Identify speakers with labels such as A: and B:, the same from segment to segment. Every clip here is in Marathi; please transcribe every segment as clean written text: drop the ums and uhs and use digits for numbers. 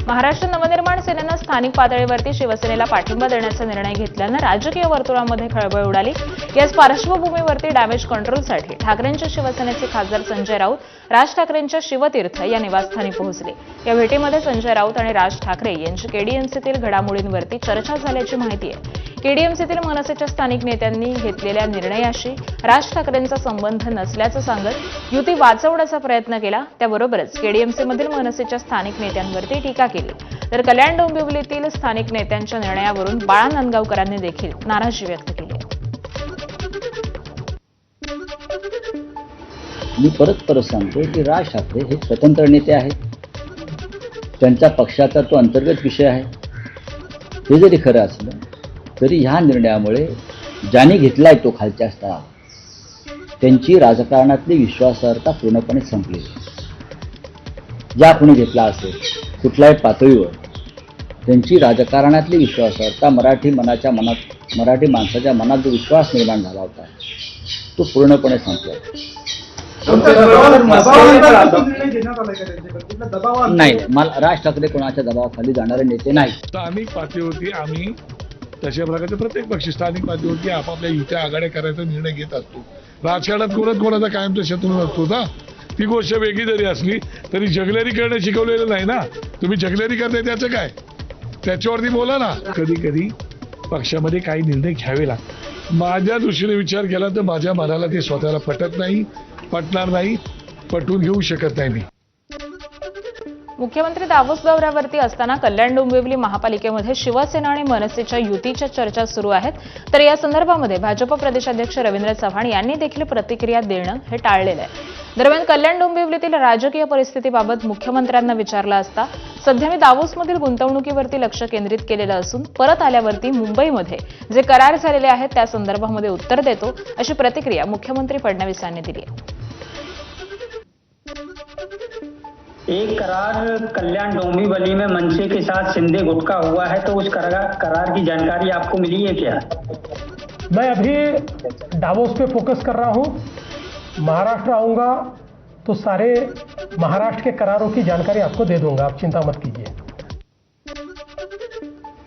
A: महाराष्ट्र नवनिर्माण सेनेनं स्थानिक पातळीवरती शिवसेनेला पाठिंबा देण्याचा निर्णय घेतल्यानं राजकीय वर्तुळामध्ये खळबळ उडाली। याच पार्श्वभूमीवरती डॅमेज कंट्रोलसाठी ठाकरेंच्या शिवसेनेचे खासदार संजय राऊत राज ठाकरेंच्या शिवतीर्थ या निवासस्थानी पोहोचले। या भेटीमध्ये संजय राऊत आणि राज ठाकरे यांची केडीएमसीतील घडामोडींवरती चर्चा झाल्याची माहिती आहे। केडीएमसीतील मनसेच्या स्थानिक नेत्यांनी घेतलेल्या निर्णयाशी राज ठाकरेंचा संबंध नसल्याचं सांगत युती वाचवण्याचा प्रयत्न केला। त्याबरोबरच केडीएमसीमधील मनसेच्या स्थानिक नेत्यांवरती टीका केली। तर कल्याण डोंबिवलीतील स्थानिक नेत्यांच्या निर्णयावरून बाळा नांदगावकरांनी देखील नाराजी व्यक्त केली।
B: मी परत सांगतो की राज ठाकरे हे स्वतंत्र नेते आहेत। त्यांच्या पक्षाचा तो अंतर्गत विषय आहे। हे जरी खरं असलं तरी ह्या निर्णयामुळे ज्यांनी घेतलाय तो खालच्या स्तरावर त्यांची राजकारणातली विश्वासार्हता पूर्णपणे संपली। ज्या कोणी घेतला असेल कुठल्याही पातळीवर त्यांची राजकारणातली विश्वासार्हता मराठी माणसाच्या मनात जो विश्वास निर्माण झाला होता तो पूर्णपणे संपला। नाही, मला राज ठाकरे कोणाच्या दबावाखाली जाणारे नेते नाही।
C: स्थानिक पातळीवरती आम्ही तशा प्रकारचे प्रत्येक पक्ष स्थानिक पातळीवरती आपापल्या युत्या आघाड्या करायचा निर्णय घेत असतो। राजकारणात कोणाचा कायमचा शत्रू नसतो ना। ती गोष्ट वेगळी जरी असली तरी जगलेरी करणं शिकवलेलं नाही ना। तुम्ही जगलेरी करताय त्याचं काय, त्याच्यावरती बोला ना। कधी कधी पक्षामध्ये काही निर्णय घ्यावे लागतात। माझ्या दृष्टीने विचार केला तर माझ्या मनाला ते स्वतःला पटणार नाही, पटवून घेऊ शकत नाही मी।
A: मुख्यमंत्री दावोस दौऱ्यावरती असताना कल्याण डोंबिवली महापालिकेमध्ये शिवसेना आणि मनसेच्या युतीच्या चर्चा सुरू आहेत। तर या संदर्भामध्ये भाजप प्रदेशाध्यक्ष रवींद्र चव्हाण यांनी देखील प्रतिक्रिया देणं हे टाळलेलं आहे। दरम्यान कल्याण डोंबिवलीतील राजकीय परिस्थितीबाबत मुख्यमंत्र्यांना विचारलं असता सध्या मी दावोसमधील गुंतवणुकीवरती लक्ष केंद्रित केलेलं असून परत आल्यावरती मुंबईमध्ये जे करार झालेले आहेत त्या संदर्भामध्ये उत्तर देतो, अशी प्रतिक्रिया मुख्यमंत्री फडणवीस यांनी दिली आहे।
D: एक करार कल्याण डोंबिवली में मनसे के साथ सिंधे गुटका हुआ है, तो उस करार की जानकारी आपको मिली है क्या?
E: मैं अभी डावोस पे फोकस कर रहा हूँ। महाराष्ट्र आऊँगा तो सारे महाराष्ट्र के करारों की जानकारी आपको दे दूंगा, आप चिंता मत कीजिए।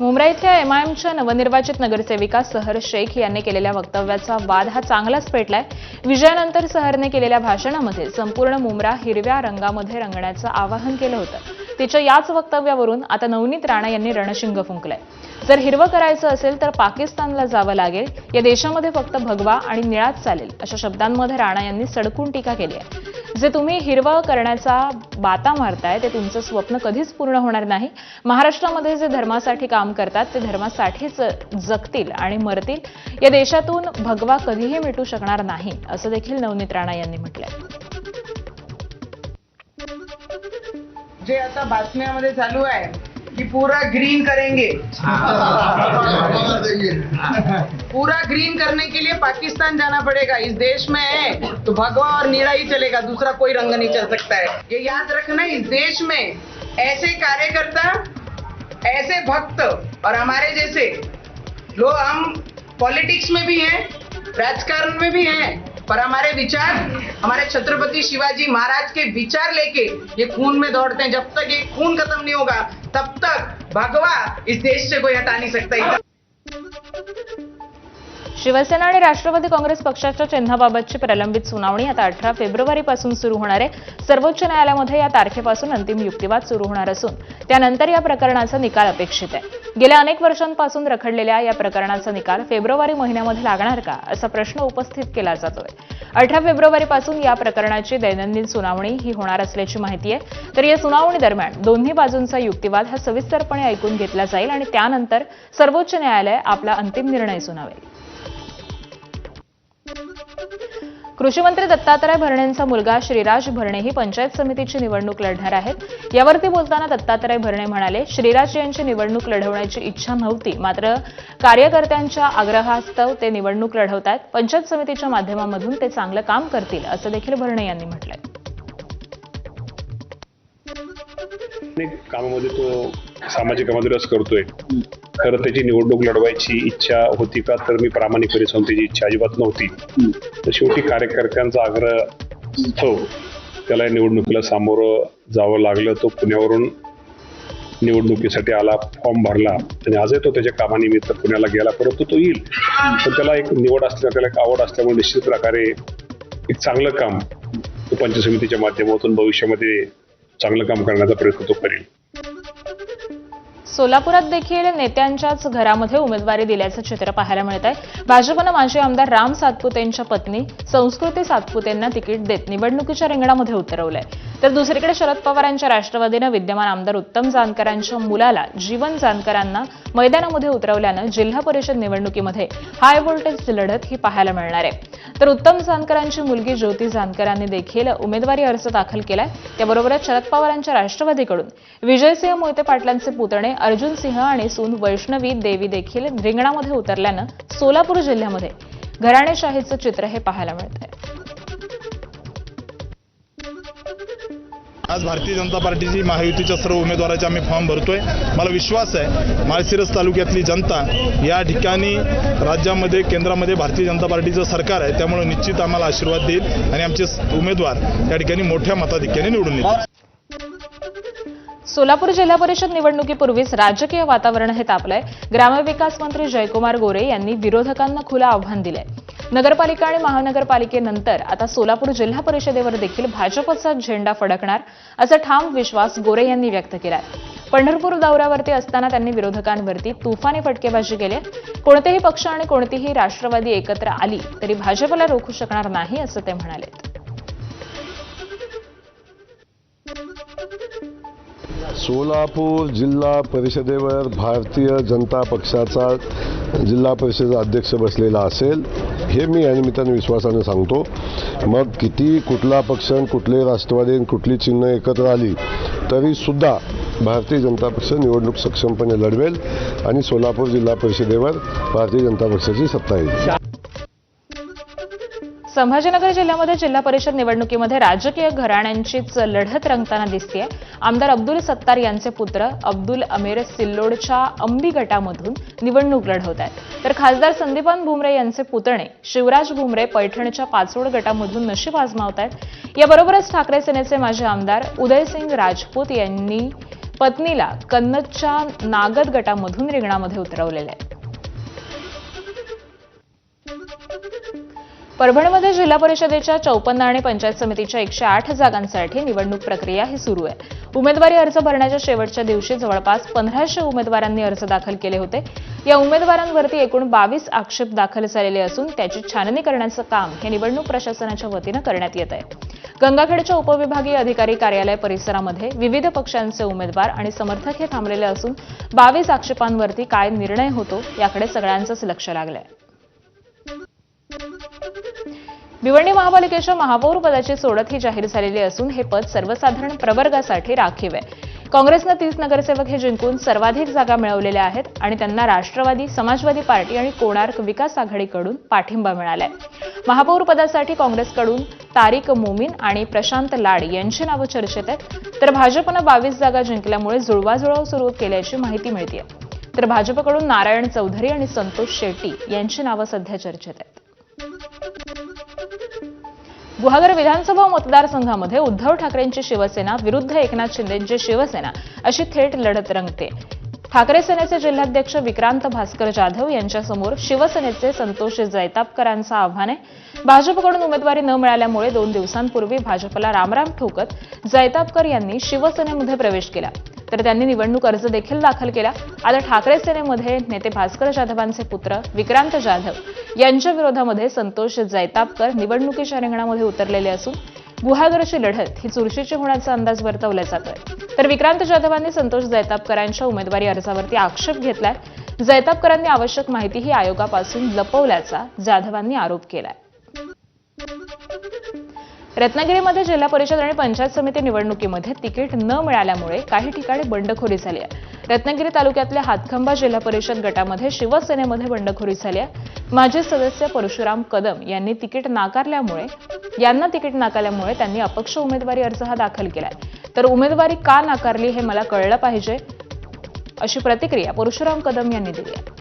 A: मुंब्रा इथल्या एमआयएमच्या नवनिर्वाचित नगरसेविका सहर शेख यांनी केलेल्या वक्तव्याचा वाद हा चांगलाच पेटलाय। विजयानंतर सहरने केलेल्या भाषणामध्ये संपूर्ण मुंब्रा हिरव्या रंगामध्ये रंगण्याचं आवाहन केलं होतं। तिच्या याच वक्तव्यावरून आता नवनीत राणा यांनी रणशिंग फुंकलंय। जर हिरवं करायचं असेल तर पाकिस्तानला जावं लागेल, या देशामध्ये फक्त भगवा आणि निळाच चालेल, अशा शब्दांमध्ये राणा यांनी सडकून टीका केली आहे। जे तुम्ही हिरवं करण्याचा बाता मारताय ते तुमचं स्वप्न कधीच पूर्ण होणार नाही। महाराष्ट्रामध्ये जे धर्मासाठी काम करतात ते धर्मासाठीच जगतील आणि मरतील। या देशातून भगवा कधीही मिटू शकणार नाही, असं देखील नवनीत राणा यांनी म्हटलंय।
F: जे आता बातम्यामध्ये चालू आहे कि पूरा ग्रीन करेंगे, पूरा ग्रीन करने के लिए पाकिस्तान जाना पड़ेगा। इस देश में है तो भगवा और नीला ही चलेगा, दूसरा कोई रंग नहीं चल सकता है। ये याद रखना, इस देश में ऐसे कार्यकर्ता, ऐसे भक्त और हमारे जैसे लोग, हम पॉलिटिक्स में भी हैं, राजकारण में भी हैं, पर हमारे विचार, हमारे छत्रपति शिवाजी महाराज के विचार लेके ये खून में दौड़ते हैं। जब तक ये खून खत्म नहीं होगा तब तक भगवा इस देश से कोई हटा नहीं सकता।
A: शिवसेना आणि राष्ट्रवादी काँग्रेस पक्षाच्या चिन्हाबाबतची प्रलंबित सुनावणी आता 18 फेब्रुवारीपासून सुरू होणार आहे। सर्वोच्च न्यायालयामध्ये या तारखेपासून अंतिम युक्तिवाद सुरू होणार असून त्यानंतर या प्रकरणाचा निकाल अपेक्षित आहे। गेल्या अनेक वर्षांपासून रखडलेल्या या प्रकरणाचा निकाल फेब्रुवारी महिन्यामध्ये लागणार का, असा प्रश्न उपस्थित केला जातोय। 18 फेब्रुवारीपासून या प्रकरणाची दैनंदिन सुनावणी ही होणार असल्याची माहिती आहे। तर या सुनावणी दरम्यान दोन्ही बाजूंचा युक्तिवाद हा सविस्तरपणे ऐकून घेतला जाईल आणि त्यानंतर सर्वोच्च न्यायालय आपला अंतिम निर्णय सुनावेल। कृषी मंत्री दत्तात्रय भरणेंचा मुलगा श्रीराज भरणे ही पंचायत समितीची निवडणूक लढणार आहेत। यावरती बोलताना दत्तात्रय भरणे म्हणाले, श्रीराज यांची निवडणूक लढवण्याची इच्छा नव्हती, मात्र कार्यकर्त्यांच्या आग्रहास्तव ते निवडणूक लढवतात। पंचायत समितीच्या माध्यमामधून ते चांगलं काम करतील, असं देखील भरणे यांनी म्हटलंय।
G: कामामध्ये तो सामाजिक कामामध्ये रस करतोय। खरं त्याची निवडणूक लढवायची इच्छा होती का, तर मी प्रामाणिकपणे सांगतो त्याची इच्छा अजिबात नव्हती। तर शेवटी कार्यकर्त्यांचा आग्रह त्याला निवडणुकीला सामोरं जावं लागलं। तो पुण्यावरून निवडणुकीसाठी आला, फॉर्म भरला आणि आजही तो त्याच्या कामानिमित्त पुण्याला गेला, परंतु तो येईल. पण त्याला एक निवड असल्या, त्याला एक आवड असल्यामुळे निश्चित प्रकारे एक चांगलं काम तो पंचायत समितीच्या माध्यमातून भविष्यामध्ये चांगलं काम करण्याचा प्रयत्न तो करेल.
A: सोलापुरात देखील नेत्यांच्याच घरामध्ये उमेदवारी दिल्याचं चित्र पाहायला मिळत आहे. भाजपनं माजी आमदार राम सातपुते यांच्या पत्नी संस्कृती सातपुते यांना तिकीट देत निवडणुकीच्या रिंगणामध्ये उतरवलंय. तर दुसरीकडे शरद पवारांच्या राष्ट्रवादीनं विद्यमान आमदार उत्तम जानकरांच्या मुलाला जीवन जानकरांना मैदानामध्ये उतरवल्यानं जिल्हा परिषद निवडणुकीमध्ये हाय व्होल्टेज लढत ही पाहायला मिळणार आहे. तर उत्तम जानकरांची मुलगी ज्योती जानकरांनी देखील उमेदवारी अर्ज दाखल केलाय. त्याबरोबरच शरद पवारांच्या राष्ट्रवादीकडून विजयसिंह मोहिते पाटलांचे पुतणे अर्जुन सिंह आणि सून वैष्णवी देवी देखील रिंगणामध्ये उतरल्यानं सोलापूर जिल्ह्यामध्ये घराणेशाहीचं चित्र हे पाहायला मिळतंय.
H: आज भारतीय जनता पार्टीची महायुतीच्या सर्व उमेदवाराचे आम्ही फॉर्म भरतोय. मला विश्वास आहे माळशिरस तालुक्यातली जनता या ठिकाणी राज्यामध्ये केंद्रामध्ये भारतीय जनता पार्टीचं सरकार आहे, त्यामुळे निश्चित आम्हाला आशीर्वाद देईल आणि आमचे उमेदवार त्या ठिकाणी मोठ्या मताधिक्याने निवडून येतील.
A: सोलापूर जिल्हा परिषद निवडणुकीपूर्वीच राजकीय वातावरण हे तापलंय. ग्रामविकास मंत्री जयकुमार गोरे यांनी विरोधकांना खुलं आव्हान दिलंय. नगरपालिका आणि महानगरपालिकेनंतर आता सोलापूर जिल्हा परिषदेवर देखील भाजपचा झेंडा फडकणार असा ठाम विश्वास गोरे यांनी व्यक्त केलाय. पंढरपूर दौऱ्यावरती असताना त्यांनी विरोधकांवरती तुफानी फटकेबाजी केली. कोणतेही पक्ष आणि कोणतीही राष्ट्रवादी एकत्र आली तरी भाजपला रोखू शकणार नाही असं ते म्हणाले.
I: सोलापूर जिल्हा परिषदेवर भारतीय जनता पक्षाचा जिल्हा परिषद अध्यक्ष बसलेला असेल हे मी या निमित्ताने विश्वासाने सांगतो. मग किती कुठला पक्ष कुठले राष्ट्रवादी कुठली चिन्ह एकत्र आली तरी सुद्धा भारतीय जनता पक्ष निवडणूक सक्षमपणे लढवेल आणि सोलापूर जिल्हा परिषदेवर भारतीय जनता पक्षाची सत्ता येईल.
A: संभाजीनगर जिल्ह्यामध्ये जिल्हा परिषद निवडणुकीमध्ये राजकीय घराण्यांचीच लढत रंगताना दिसतेय. आमदार अब्दुल सत्तार यांचे पुत्र अब्दुल अमीर सिल्लोडच्या अंबी गटामधून निवडणूक लढवत आहेत. तर खासदार संदीपान भुमरे यांचे पुतणे शिवराज भुमरे पैठणच्या पाचोड गटामधून नशीब आजमावत आहेत. याबरोबरच ठाकरे सेनेचे माजी आमदार उदयसिंग राजपूत यांनी पत्नीला कन्नडच्या नागद गटामधून रिंगणामध्ये उतरवलेले आहे. परभणीमध्ये जिल्हा परिषदेच्या 54 आणि पंचायत समितीच्या 108 जागांसाठी निवडणूक प्रक्रिया ही सुरू आहे. उमेदवारी अर्ज भरण्याच्या शेवटच्या दिवशी जवळपास 1500 उमेदवारांनी अर्ज दाखल केले होते. या उमेदवारांवरती एकूण 22 आक्षेप दाखल झालेले असून त्याची छाननी करण्याचं काम हे निवडणूक प्रशासनाच्या वतीनं करण्यात येत आहे. गंगाखेडच्या उपविभागीय अधिकारी कार्यालय परिसरामध्ये विविध पक्षांचे उमेदवार आणि समर्थक हे थांबलेले असून 22 आक्षेपांवरती काय निर्णय होतो याकडे सगळ्यांचंच लक्ष लागलंय. भिवंडी महापालिकेच्या महापौर पदाची सोडत ही जाहीर झालेली असून हे पद सर्वसाधारण प्रवर्गासाठी राखीव आहे. काँग्रेसनं 30 नगरसेवक हे जिंकून सर्वाधिक जागा मिळवलेल्या आहेत आणि त्यांना राष्ट्रवादी, समाजवादी पार्टी आणि कोणार्क विकास आघाडीकडून पाठिंबा मिळालाय. महापौर पदासाठी काँग्रेसकडून तारिक मोमीन आणि प्रशांत लाड यांची नावं चर्चेत आहेत. तर भाजपनं 22 जागा जिंकल्यामुळे जुळवाजुळव सुरू केल्याची माहिती मिळते. तर भाजपकडून नारायण चौधरी आणि संतोष शेट्टी यांची नावं सध्या चर्चेत आहेत. गुहागर विधानसभा मतदारसंघामध्ये उद्धव ठाकरेंची शिवसेना विरुद्ध एकनाथ शिंदेंची शिवसेना अशी थेट लढत रंगते. ठाकरे सेनेचे जिल्हाध्यक्ष विक्रांत भास्कर जाधव यांच्यासमोर शिवसेनेचे संतोष जैतापकरांचं आव्हान आहे. भाजपकडून उमेदवारी न मिळाल्यामुळे 2 दिवसांपूर्वी भाजपला रामराम ठोकत जैतापकर यांनी शिवसेनेमध्ये प्रवेश केला. तर त्यांनी निवडणूक अर्ज देखील दाखल केला. आता ठाकरे सेनेमध्ये नेते भास्कर जाधवांचे पुत्र विक्रांत जाधव यांच्या विरोधामध्ये संतोष जैतापकर निवडणुकीच्या रिंगणामध्ये उतरलेले असून गुहागरची लढत ही चुरशीची होण्याचा अंदाज वर्तवला जातोय. तर विक्रांत जाधवांनी संतोष जैतापकरांच्या उमेदवारी अर्जावरती आक्षेप घेतलाय. जैतापकरांनी आवश्यक माहितीही आयोगापासून लपवल्याचा जाधवांनी आरोप केलाय. रत्नागिरीमध्ये जिल्हा परिषद आणि पंचायत समिती निवडणुकीमध्ये तिकीट न मिळाल्यामुळे काही ठिकाणी बंडखोरी झाली आहे. रत्नागिरी तालुक्यातल्या हातखंबा जिल्हा परिषद गटामध्ये शिवसेनेमध्ये बंडखोरी झाली आहे. माजी सदस्य परशुराम कदम यांनी तिकीट नाकारल्यामुळे त्यांनी अपक्ष उमेदवारी अर्ज हा दाखल केलाय. तर उमेदवारी का नाकारली हे मला कळलं पाहिजे अशी प्रतिक्रिया परशुराम कदम यांनी दिली आहे.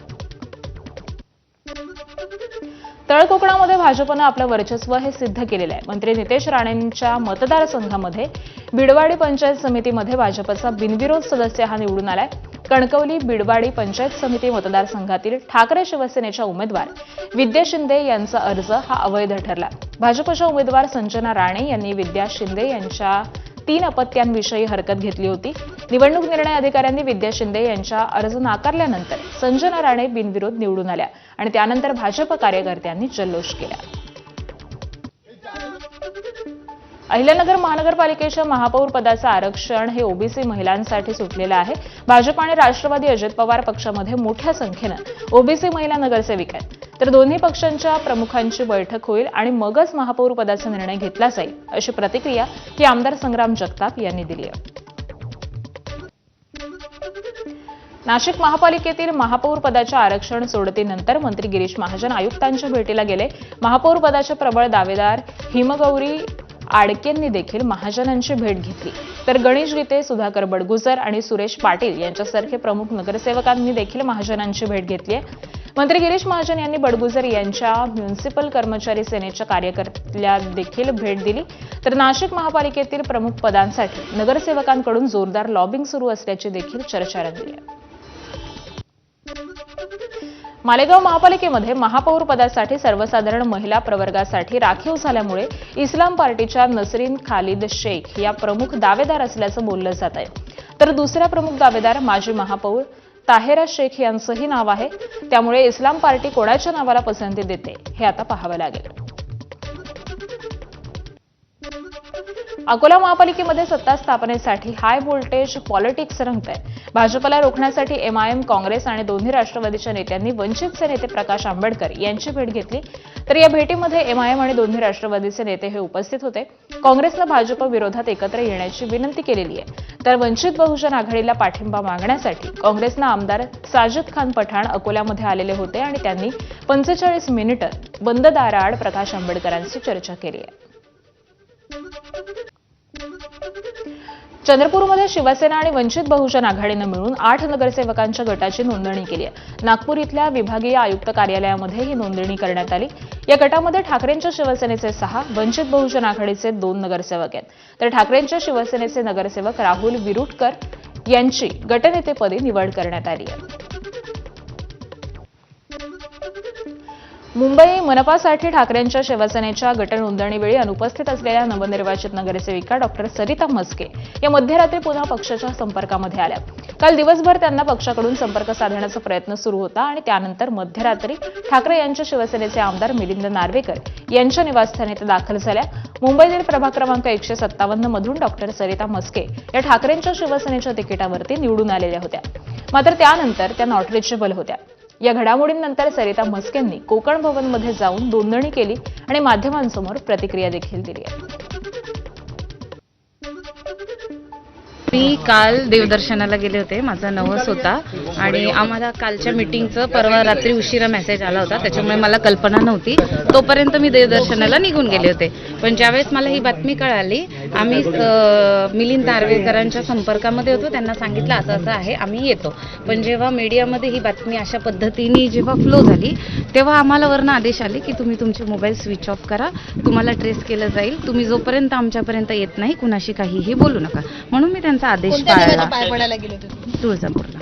A: तळ कोकणामध्ये भाजपनं आपलं वर्चस्व हे सिद्ध केलेलं आहे. मंत्री नितेश राणेंच्या मतदारसंघामध्ये बिडवाडी पंचायत समितीमध्ये भाजपचा बिनविरोध सदस्य हा निवडून आलाय. कणकवली बिडवाडी पंचायत समिती मतदारसंघातील ठाकरे शिवसेनेच्या उमेदवार विद्या शिंदे यांचा अर्ज हा अवैध ठरला. भाजपच्या उमेदवार संजना राणे यांनी विद्या शिंदे यांच्या 3 अपत्यांविषयी हरकत घेतली होती. निवडणूक निर्णय अधिकाऱ्यांनी विद्या शिंदे यांचा अर्ज नाकारल्यानंतर संजना राणे बिनविरोध निवडून आल्या आणि त्यानंतर भाजप कार्यकर्त्यांनी जल्लोष केला. अहिल्यानगर महानगरपालिकेच्या महापौर पदाचं आरक्षण हे ओबीसी महिलांसाठी सुटलेलं आहे. भाजप आणि राष्ट्रवादी अजित पवार पक्षामध्ये मोठ्या संख्येनं ओबीसी महिला नगरसेविका आहेत. तर दोन्ही पक्षांच्या प्रमुखांची बैठक होईल आणि मगच महापौर पदाचा निर्णय घेतला जाईल, अशी प्रतिक्रिया की आमदार संग्राम जगताप यांनी दिली आहे. नाशिक महापालिकेतील महापौर पदाच्या आरक्षण सोडतीनंतर मंत्री गिरीश महाजन आयुक्तांच्या भेटीला गेले. महापौर पदाचे प्रबळ दावेदार हिमगौरी आडकेंनी देखील महाजनांची भेट घेतली. तर गणेश गीते, सुधाकर बडगुजर आणि सुरेश पाटील यांच्यासारखे प्रमुख नगरसेवकांनी देखील महाजनांची भेट घेतली आहे. मंत्री गिरीश महाजन यांनी बडगुजर यांच्या म्युनिसिपल कर्मचारी सेनेच्या कार्यकर्त्याला देखील भेट दिली. तर नाशिक महापालिकेतील प्रमुख पदांसाठी नगरसेवकांकडून जोरदार लॉबिंग सुरू असल्याची देखील चर्चा रंगली आहे. मालेगाव महापालिकेमध्ये महापौर पदासाठी सर्वसाधारण महिला प्रवर्गासाठी राखीव झाल्यामुळे इस्लाम पार्टीच्या नसरीन खालिद शेख या प्रमुख दावेदार असल्याचं बोललं जात आहे. तर दुसरा प्रमुख दावेदार माजी महापौर ताहेरा शेख यांचंही नाव आहे. त्यामुळे इस्लाम पार्टी कोणाच्या नावाला पसंती देते हे आता पाहावं लागेल. अकोला महापालिकेमध्ये सत्ता स्थापनेसाठी हाय व्होल्टेज पॉलिटिक्स रंगतंय. भाजपला रोखण्यासाठी एमआयएम, काँग्रेस आणि दोन्ही राष्ट्रवादीच्या नेत्यांनी वंचितचे नेते प्रकाश आंबेडकर यांची भेट घेतली. तर या भेटीमध्ये एमआयएम आणि दोन्ही राष्ट्रवादीचे नेते हे उपस्थित होते. काँग्रेसनं भाजप विरोधात एकत्र येण्याची विनंती केलेली आहे. तर वंचित बहुजन आघाडीला पाठिंबा मागण्यासाठी काँग्रेसनं आमदार साजिद खान पठाण अकोल्यामध्ये आलेले होते आणि त्यांनी 45 मिनिटं बंद दाराआड प्रकाश आंबेडकरांशी चर्चा केली आहे. चंद्रपूरमध्ये शिवसेना आणि वंचित बहुजन आघाडीनं मिळून 8 नगरसेवकांच्या गटाची नोंदणी केली आहे. नागपूर इथल्या विभागीय आयुक्त कार्यालयामध्ये ही नोंदणी करण्यात आली. या गटामध्ये ठाकरेंच्या शिवसेनेचे 6, वंचित बहुजन आघाडीचे 2 नगरसेवक आहेत. तर ठाकरेंच्या शिवसेनेचे नगरसेवक राहुल विरुटकर यांची गटनेतेपदी निवड करण्यात आली आहे. मुंबई मनपासाठी ठाकरेंच्या शिवसेनेच्या गटनोंदणीवेळी अनुपस्थित असलेल्या नवनिर्वाचित नगरसेविका डॉक्टर सरिता म्हस्के या मध्यरात्री पुन्हा पक्षाच्या संपर्कामध्ये आल्या. काल दिवसभर त्यांना पक्षाकडून संपर्क साधण्याचा प्रयत्न सुरू होता आणि त्यानंतर मध्यरात्री ठाकरे यांच्या शिवसेनेचे आमदार मिलिंद नार्वेकर यांच्या निवासस्थानी त्या दाखल झाल्या. मुंबईतील प्रभाग क्रमांक 157 मधून डॉक्टर सरिता म्हस्के या ठाकरेंच्या शिवसेनेच्या तिकिटावरती निवडून आलेल्या होत्या. मात्र त्यानंतर त्या नॉट रिचेबल होत्या. या घडामोडींनंतर सरिता म्हस्केंनी कोकण भवनमध्ये जाऊन नोंदणी केली आणि माध्यमांसमोर प्रतिक्रिया देखील दिली आहे.
J: मी काल देवदर्शनाला गेले होते. माझा नवस होता आणि आम्हाला कालच्या मीटिंगचं परवा रात्री उशिरा मेसेज आला होता, त्याच्यामुळे मला कल्पना नव्हती. तोपर्यंत मी देवदर्शनाला निघून गेले होते. पण ज्यावेळेस मला ही बातमी कळाली, आम्ही मिलिंद नार्वेकरांच्या संपर्कामध्ये होतो. त्यांना सांगितलं असं असं आहे, आम्ही येतो. पण जेव्हा मीडियामध्ये ही बातमी अशा पद्धतीने जेव्हा फ्लो झाली, तेव्हा आम्हाला वरनं आदेश आले की तुम्ही तुमचे मोबाईल स्विच ऑफ करा, तुम्हाला ट्रेस केलं जाईल, तुम्ही जोपर्यंत आमच्यापर्यंत येत नाही कुणाशी काहीही बोलू नका. म्हणून मी त्यांचा आदेश पाळला. तुळजापूरला.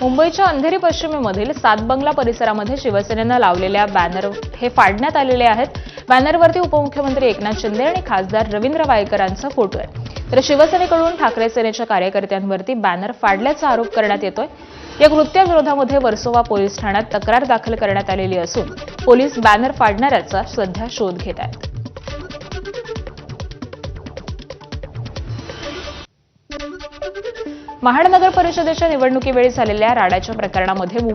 A: मुंबईच्या अंधेरी पश्चिमेमधील सातबंगला परिसरामध्ये शिवसेनेनं लावलेल्या बॅनर हे फाडण्यात आलेले आहेत. बॅनरवरती उपमुख्यमंत्री एकनाथ शिंदे आणि खासदार रवींद्र वायकरांचा फोटो आहे. तर शिवसेनेकडून ठाकरे सेनेच्या कार्यकर्त्यांवरती बॅनर फाडल्याचा आरोप करण्यात येतोय. या कृत्याविरोधामध्ये वर्सोवा पोलीस ठाण्यात तक्रार दाखल करण्यात आलेली असून पोलीस बॅनर फाडणाऱ्याचा सध्या शोध घेत आहेत. महाड नगर परिषदेच्या निवडणुकीवेळी झालेल्या राड्याच्या प्रकरणामध्ये